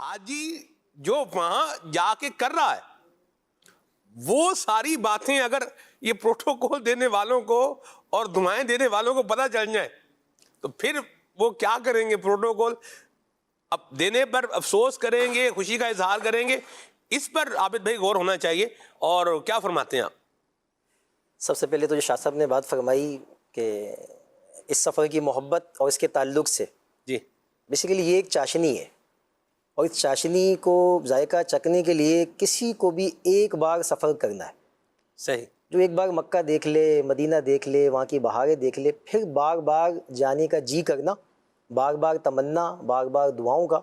حاجی جو وہاں جا کے کر رہا ہے وہ ساری باتیں اگر یہ پروٹوکول دینے والوں کو اور دعائیں دینے والوں کو پتہ چل جائیں تو پھر وہ کیا کریں گے؟ پروٹوکول اب دینے پر افسوس کریں گے، خوشی کا اظہار کریں گے. اس پر عابد بھائی غور ہونا چاہیے. اور کیا فرماتے ہیں آپ؟ سب سے پہلے تو جو شاہ صاحب نے بات فرمائی کہ اس سفر کی محبت اور اس کے تعلق سے، جی بیسیکلی یہ ایک چاشنی ہے، اور اس چاشنی کو ذائقہ چکھنے کے لیے کسی کو بھی ایک بار سفر کرنا ہے. صحیح. جو ایک بار مکہ دیکھ لے، مدینہ دیکھ لے، وہاں کی بہاریں دیکھ لے، پھر بار بار جانے کا جی کرنا، بار بار تمنا، بار بار دعاؤں کا.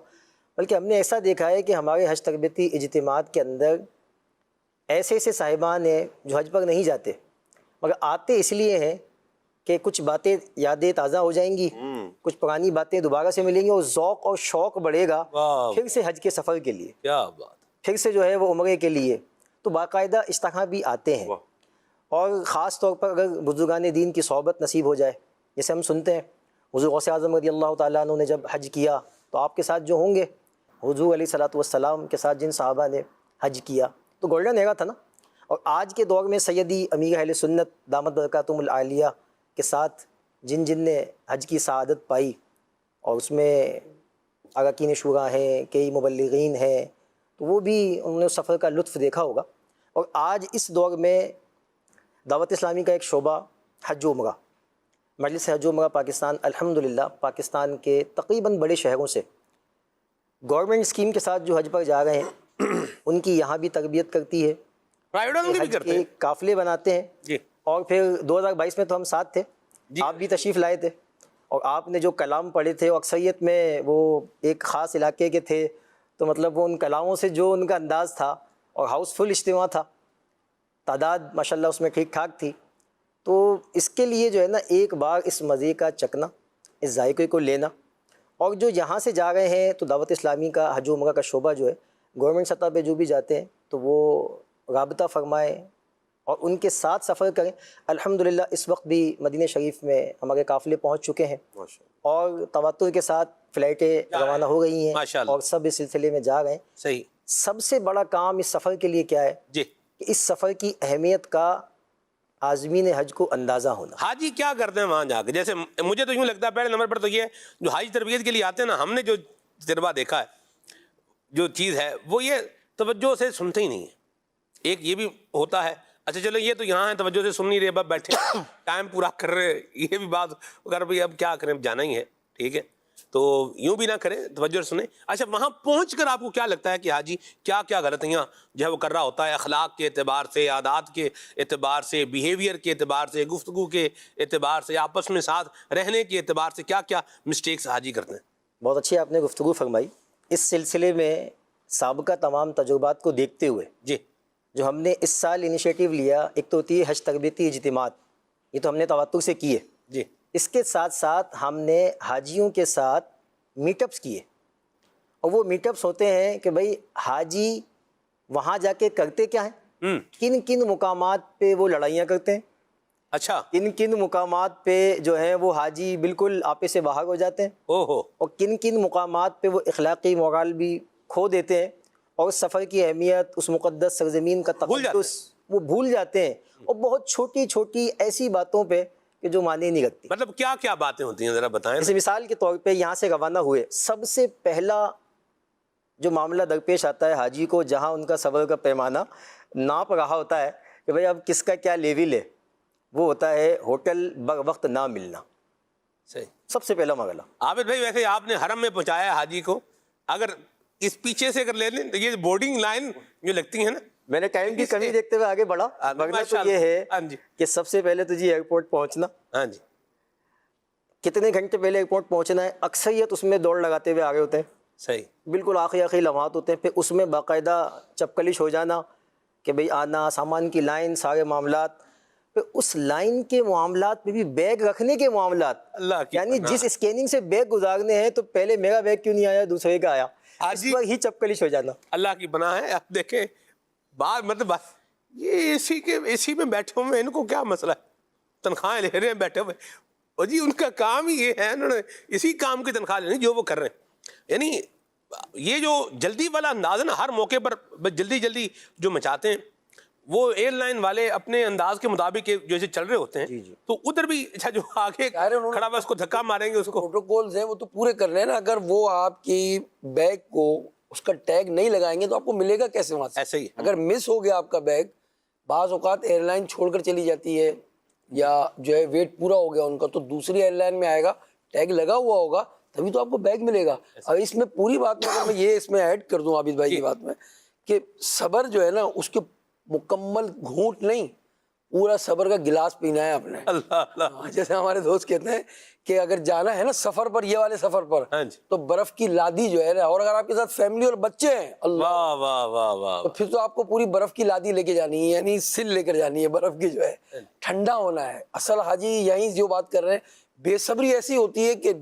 بلکہ ہم نے ایسا دیکھا ہے کہ ہمارے حج تربیتی اجتماعات کے اندر ایسے ایسے صاحبان ہیں جو حج پر نہیں جاتے مگر آتے اس لیے ہیں کہ کچھ باتیں یادیں تازہ ہو جائیں گی، کچھ پرانی باتیں دوبارہ سے ملیں گی، اور ذوق اور شوق بڑھے گا پھر سے حج کے سفر کے لیے، کیا بات، پھر سے جو ہے وہ عمرے کے لیے. تو باقاعدہ اس طرح بھی آتے ہیں. اور خاص طور پر اگر بزرگان دین کی صحبت نصیب ہو جائے، جیسے ہم سنتے ہیں حضور غوث اعظم رضی اللہ تعالیٰ عنہ نے جب حج کیا تو آپ کے ساتھ جو ہوں گے حضور علیہ الصلوۃ والسلام کے ساتھ جن صحابہ نے حج کیا تو گولڈن ایرا تھا نا. اور آج کے دور میں سیدی امیر اہل سنت دامت برکاتہم العالیہ کے ساتھ جن نے حج کی سعادت پائی، اور اس میں اراکین شورا ہیں، کئی مبلغین ہیں، تو وہ بھی انہوں نے اس سفر کا لطف دیکھا ہوگا. اور آج اس دور میں دعوت اسلامی کا ایک شعبہ حج و عمرہ، مجلس حج و عمرہ پاکستان الحمدللہ پاکستان کے تقریباً بڑے شہروں سے گورنمنٹ اسکیم کے ساتھ جو حج پر جا رہے ہیں ان کی یہاں بھی تربیت کرتی ہے، پرائیویٹ بھی کرتے ہیں، قافلے بناتے ہیں. جی. اور پھر 2022 میں تو ہم ساتھ تھے، آپ بھی تشریف لائے تھے، اور آپ نے جو کلام پڑھے تھے وہ اکثریت میں وہ ایک خاص علاقے کے تھے، تو مطلب وہ ان کلاموں سے جو ان کا انداز تھا، اور ہاؤس فل اجتماع تھا، تعداد ماشاءاللہ اس میں ٹھیک ٹھاک تھی. تو اس کے لیے جو ہے نا ایک بار اس مزے کا چکنا، اس ذائقے کو لینا. اور جو یہاں سے جا رہے ہیں تو دعوت اسلامی کا حج و عمرہ کا شعبہ جو ہے گورنمنٹ سطح پہ جو بھی جاتے ہیں تو وہ رابطہ فرمائیں اور ان کے ساتھ سفر کریں. الحمدللہ اس وقت بھی مدینہ شریف میں ہمارے قافلے پہنچ چکے ہیں اور تواتر کے ساتھ فلائٹیں روانہ ہو گئی ہیں اور سب اس سلسلے میں جا رہے ہیں. صحیح. سب سے بڑا کام اس سفر کے لیے کیا ہے جی کہ اس سفر کی اہمیت کا عازمین حج کو اندازہ ہونا. حاجی کیا کرتے ہیں وہاں جا کے؟ جیسے مجھے تو یوں لگتا ہے پہلے نمبر پر تو یہ جو حج تربیت کے لیے آتے ہیں نا، ہم نے جو تجربہ دیکھا ہے، جو چیز ہے وہ یہ توجہ سے سنتے ہی نہیں ہے. ایک یہ بھی ہوتا ہے اچھا چلو یہ تو یہاں ہے توجہ سے سن نہیں رہے، بس بیٹھے ٹائم پورا کر رہے، یہ بھی بات اگر بھائی اب کیا کریں، جانا ہی ہے ٹھیک ہے تو یوں بھی نہ کریں، توجہ سے سنیں. اچھا وہاں پہنچ کر آپ کو کیا لگتا ہے کہ حاجی کیا کیا غلطیاں جو ہے وہ کر رہا ہوتا ہے، اخلاق کے اعتبار سے، عادات کے اعتبار سے، بیہیویئر کے اعتبار سے، گفتگو کے اعتبار سے، آپس میں ساتھ رہنے کے اعتبار سے کیا کیا مسٹیکس حاجی کرتے ہیں؟ بہت اچھی آپ نے گفتگو فرمائی. اس سلسلے میں سابقہ تمام تجربات کو دیکھتے ہوئے جی جو ہم نے اس سال انیشیٹو لیا، ایک تو ہوتی ہے حج تربیتی اجتماعات، یہ تو ہم نے تواتر سے کیے. جی. اس کے ساتھ ساتھ ہم نے حاجیوں کے ساتھ میٹ اپس کیے، اور وہ میٹ اپس ہوتے ہیں کہ بھائی حاجی وہاں جا کے کرتے کیا ہیں، کن کن مقامات پہ وہ لڑائیاں کرتے ہیں، اچھا کن کن مقامات پہ جو ہے وہ حاجی بالکل آپے سے باہر ہو جاتے ہیں، اور کن کن مقامات پہ وہ اخلاقی مورال بھی کھو دیتے ہیں، اور اس سفر کی اہمیت، اس مقدس سرزمین کا تقدس وہ بھول جاتے ہیں، اور بہت چھوٹی چھوٹی ایسی باتوں پہ کہ جو معنی نہیں رکھتی. مطلب کیا کیا باتیں ہوتی ہیں ذرا بتائیں. جیسے مثال کے طور پہ یہاں سے روانہ ہوئے، سب سے پہلا جو معاملہ درپیش آتا ہے حاجی کو، جہاں ان کا صبر کا پیمانہ ناپ رہا ہوتا ہے کہ بھئی اب کس کا کیا لیول ہے، وہ ہوتا ہے ہوٹل بر وقت نہ ملنا. صحیح. سب سے پہلا مرحلہ. عابد بھائی ویسے آپ نے حرم میں پہنچایا ہے حاجی کو، اگر اس پیچھے سے اگر لے لیں تو یہ بورڈنگ لائن جو لگتی ہے نا، میں نے ٹائم کی کمی دیکھتے ہوئے آگے بڑھا، ورنہ تو یہ ہے کہ سب سے پہلے تو جی ایئرپورٹ پہنچنا. ہاں جی. کتنے گھنٹے پہلے ایئرپورٹ پہنچنا ہے، اکثریت اس میں دوڑ لگاتے ہوئے آگے ہوتے ہیں. صحیح. بالکل آخری لمحات ہوتے ہیں، پھر اس میں باقاعدہ چپکلش ہو جانا کہ بھئی آنا، سامان کی لائن، سارے معاملات، پھر اس لائن کے معاملات میں بھی بیگ رکھنے کے معاملات، یعنی جس اسکیننگ سے بیگ گزارنے ہیں تو پہلے میرا بیگ کیوں نہیں آیا، دوسرے کا آیا، اس پر ہی چپکلش ہو جانا. اللہ کی پناہ ہے. آپ دیکھیں بات مطلب یہ اے سی میں بیٹھے ہوئے ان کو کیا مسئلہ ہے، تنخواہیں لے رہے ہیں بیٹھے ہوئے، اور جی ان کا کام ہی یہ ہے، انہوں نے اسی کام کی تنخواہ لینی جو وہ کر رہے ہیں. یعنی یہ جو جلدی والا انداز ہے نا، ہر موقع پر جلدی جلدی جو مچاتے ہیں، وہ ایئر لائن والے اپنے انداز کے مطابق جیسے چل رہے ہوتے ہیں، تو ادھر بھی اچھا جو آگے کھڑا ہوا اس کو دھکا ماریں گے، اس کو پروٹوکولز ہیں وہ تو پورے کر رہے ہیں نا. اگر وہ آپ کی بیگ کو اس کا ٹیگ نہیں لگائیں گے تو آپ کو ملے گا کیسے وہاں سے؟ ایسے ہی اگر مس ہو گیا آپ کا بیگ، بعض اوقات ایئر لائن چھوڑ کر چلی جاتی ہے یا جو ہے ویٹ پورا ہو گیا ان کا، تو دوسری ایئر لائن میں آئے گا، ٹیگ لگا ہوا ہوگا تبھی تو آپ کو بیگ ملے گا. اور اس میں پوری بات میں اگر میں یہ اس میں ایڈ کر دوں عابد بھائی کی بات میں، کہ صبر جو ہے نا اس کے مکمل گھونٹ نہیں، پورا صبر کا گلاس پینا ہے آپ نے. اللہ اللہ. جیسے ہمارے دوست کہتے ہیں کہ اگر جانا ہے نا سفر پر، یہ والے سفر پر، ہاں جی. تو برف کی لادی جو ہے نا، اور اگر آپ کے ساتھ فیملی اور بچے ہیں، اللہ، واہ واہ واہ واہ. تو پھر تو آپ کو پوری برف کی لادی لے کے جانی ہے، یعنی سل لے کر جانی ہے برف کی، جو ہے ٹھنڈا ہونا ہے. اصل حاجی یہیں جو بات کر رہے ہیں، بے صبری ایسی ہوتی ہے کہ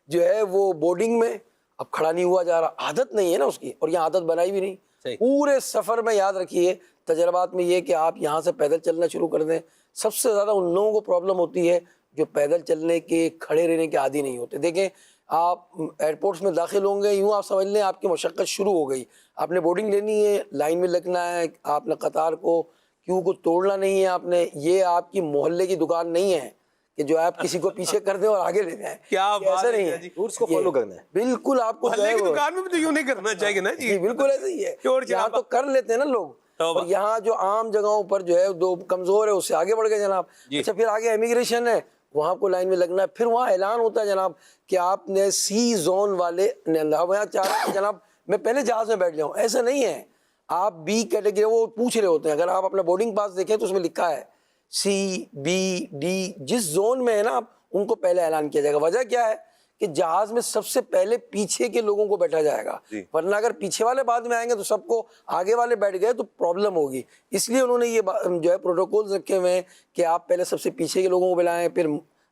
جو ہے وہ بورڈنگ میں اب کھڑا نہیں ہوا جا رہا، عادت نہیں ہے نا اس کی، اور یہ عادت بنائی بھی نہیں. پورے سفر میں یاد رکھیے تجربات میں یہ کہ آپ یہاں سے پیدل چلنا شروع کر دیں. سب سے زیادہ ان لوگوں کو پرابلم ہوتی ہے جو پیدل چلنے کے، کھڑے رہنے کے عادی نہیں ہوتے. دیکھیں آپ ایئرپورٹس میں داخل ہوں گے، یوں آپ سمجھ لیں آپ کی مشقت شروع ہو گئی. آپ نے بورڈنگ لینی ہے، لائن میں لگنا ہے، آپ نے قطار کو، کیوں کو توڑنا نہیں ہے آپ نے. یہ آپ کی محلے کی دکان نہیں ہے کہ جو آپ کسی کو پیچھے کر دیں اور آگے لے جائیں. کیا ایسا نہیں ہے، رولس کو فالو کرنا ہے. بالکل آپ کو محلے کی دکان میں بھی تو یوں نہیں کرنا چاہیے نا جی. بالکل ایسا ہی ہے. یہاں تو کر لیتے ہیں نا لوگ، اور یہاں جو عام جگہوں پر جو ہے دو کمزور ہے اس سے آگے بڑھ گئے جناب. اچھا پھر آگے امیگریشن ہے، وہاں کو لائن میں لگنا ہے، پھر وہاں اعلان ہوتا ہے جناب کہ آپ نے سی زون والے نے وہاں چاہ رہے ہیں جناب میں پہلے جہاز میں بیٹھ جاؤں. ایسا نہیں ہے، آپ بی کیٹیگری، وہ پوچھ رہے ہوتے ہیں. اگر آپ اپنا بورڈنگ پاس دیکھیں تو اس میں لکھا ہے سی بی ڈی، جس زون میں ہے نا آپ ان کو پہلے اعلان کیا جائے گا. وجہ کیا ہے کہ جہاز میں سب سے پہلے پیچھے کے لوگوں کو بیٹھا جائے گا، ورنہ اگر پیچھے والے بعد میں آئیں گے تو سب کو آگے والے بیٹھ گئے تو پرابلم ہوگی. اس لیے انہوں نے یہ جو ہے پروٹوکولز رکھے ہوئے ہیں کہ آپ پہلے سب سے پیچھے کے لوگوں کو بلائیں، پھر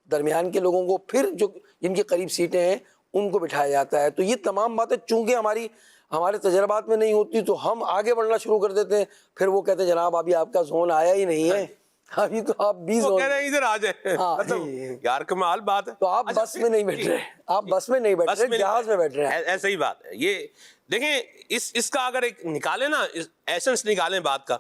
درمیان کے لوگوں کو، پھر جو جن کے قریب سیٹیں ہیں ان کو بٹھایا جاتا ہے. تو یہ تمام باتیں چونکہ ہمارے تجربات میں نہیں ہوتی تو ہم آگے بڑھنا شروع کر دیتے ہیں. پھر وہ کہتے ہیں جناب ابھی آپ کا زون آیا ہی نہیں ہے، ابھی تو آپ 20 وہ کہہ رہے ہیں ادھر آ جائیں. یار کمال بات ہے. تو آپ بس میں نہیں بیٹھ رہے، آپ بس میں نہیں بیٹھ رہے، جہاز میں بیٹھ رہے ہیں. ایسا ہی بات ہے. یہ دیکھیں اس کا اگر ایک نکالیں نا، ایسنس نکالیں بات کا،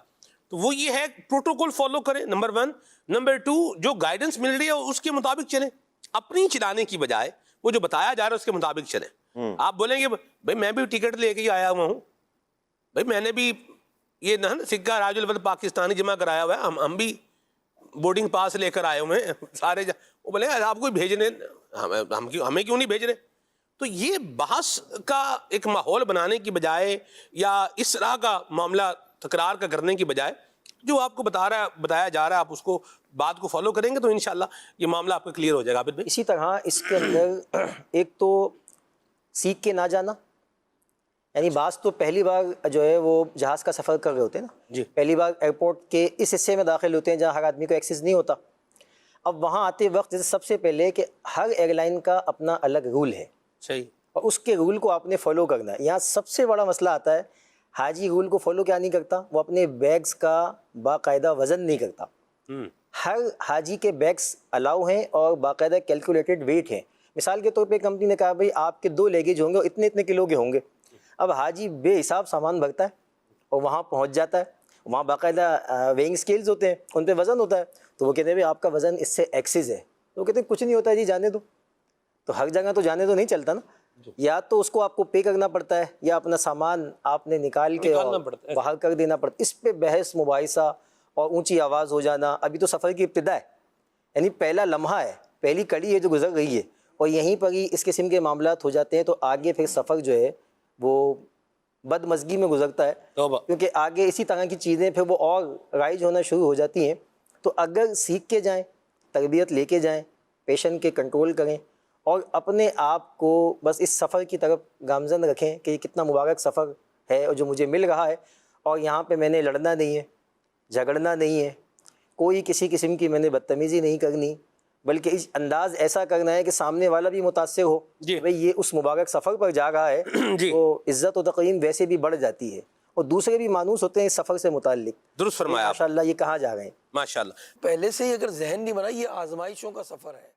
تو وہ یہ ہے پروٹوکول فالو کریں، نمبر 1. نمبر 2، جو گائیڈنس مل رہی ہے اس کے مطابق چلیں، اپنی چلانے کی بجائے وہ جو بتایا جا رہا ہے اس کے مطابق چلیں. آپ بولیں گے بھائی میں بھی ٹکٹ لے کے ہی آیا ہوا ہوں، بھائی میں نے بھی یہ نہ سکہ راج الفت پاکستانی جمع کرایا ہوا ہے، ہم بھی بورڈنگ پاس لے کر آئے ہوئے ہیں سارے. وہ بولے آپ کو بھیجنے، ہمیں کیوں نہیں بھیج رہے؟ تو یہ بحث کا ایک ماحول بنانے کی بجائے یا اس طرح کا معاملہ تکرار کا کرنے کی بجائے جو آپ کو بتایا جا رہا ہے آپ اس کو بات کو فالو کریں گے تو انشاءاللہ یہ معاملہ آپ کا کلیئر ہو جائے گا. عابد بھائی اسی طرح اس کے اندر ایک تو سیکھ کے نہ جانا، یعنی بعض تو پہلی بار جو ہے وہ جہاز کا سفر کر رہے ہوتے ہیں نا، پہلی بار ایئرپورٹ کے اس حصے میں داخل ہوتے ہیں جہاں ہر آدمی کو ایکسیس نہیں ہوتا. اب وہاں آتے وقت جیسے سب سے پہلے کہ ہر ایئر لائن کا اپنا الگ رول ہے، صحیح، اور اس کے رول کو آپ نے فالو کرنا ہے. یہاں سب سے بڑا مسئلہ آتا ہے، حاجی رول کو فالو کیا نہیں کرتا، وہ اپنے بیگز کا باقاعدہ وزن نہیں کرتا. ہر حاجی کے بیگز الاؤ ہیں اور باقاعدہ کیلکولیٹڈ ویٹ ہیں. مثال کے طور پہ کمپنی نے کہا بھائی آپ کے 2 لیگیج ہوں گے اور اتنے کلو کے ہوں گے. اب حاجی بے حساب سامان بھرتا ہے اور وہاں پہنچ جاتا ہے، وہاں باقاعدہ ویئنگ سکیلز ہوتے ہیں، ان پہ وزن ہوتا ہے. تو وہ کہتے ہیں بھائی آپ کا وزن اس سے ایکسیز ہے. تو وہ کہتے ہیں کچھ نہیں ہوتا ہے جی، جانے دو. تو ہر جگہ تو جانے تو نہیں چلتا نا، یا تو اس کو آپ کو پے کرنا پڑتا ہے یا اپنا سامان آپ نے نکال کے باہر کر دینا پڑتا. اس پہ بحث مباحثہ اور اونچی آواز ہو جانا. ابھی تو سفر کی ابتدا ہے، یعنی پہلا لمحہ ہے، پہلی کڑی ہے جو گزر رہی ہے، اور یہیں پر ہی اس قسم کے معاملات ہو جاتے ہیں. تو آگے پھر سفر جو ہے وہ بدمزگی میں گزرتا ہے، کیونکہ آگے اسی طرح کی چیزیں پھر وہ اور رائج ہونا شروع ہو جاتی ہیں. تو اگر سیکھ کے جائیں، تربیت لے کے جائیں، پیشن کے کنٹرول کریں اور اپنے آپ کو بس اس سفر کی طرف گامزن رکھیں کہ یہ کتنا مبارک سفر ہے اور جو مجھے مل رہا ہے، اور یہاں پہ میں نے لڑنا نہیں ہے، جھگڑنا نہیں ہے، کوئی کسی قسم کی میں نے بدتمیزی نہیں کرنی، بلکہ اس انداز ایسا کرنا ہے کہ سامنے والا بھی متاثر ہو کہ بھئی یہ اس مبارک سفر پر جا رہا ہے. تو عزت و تقریم ویسے بھی بڑھ جاتی ہے اور دوسرے بھی مانوس ہوتے ہیں اس سفر سے متعلق. درست فرمایا ماشاءاللہ یہ کہاں جا رہے ہیں. ماشاءاللہ پہلے سے ہی اگر ذہن نہیں بنا، یہ آزمائشوں کا سفر ہے.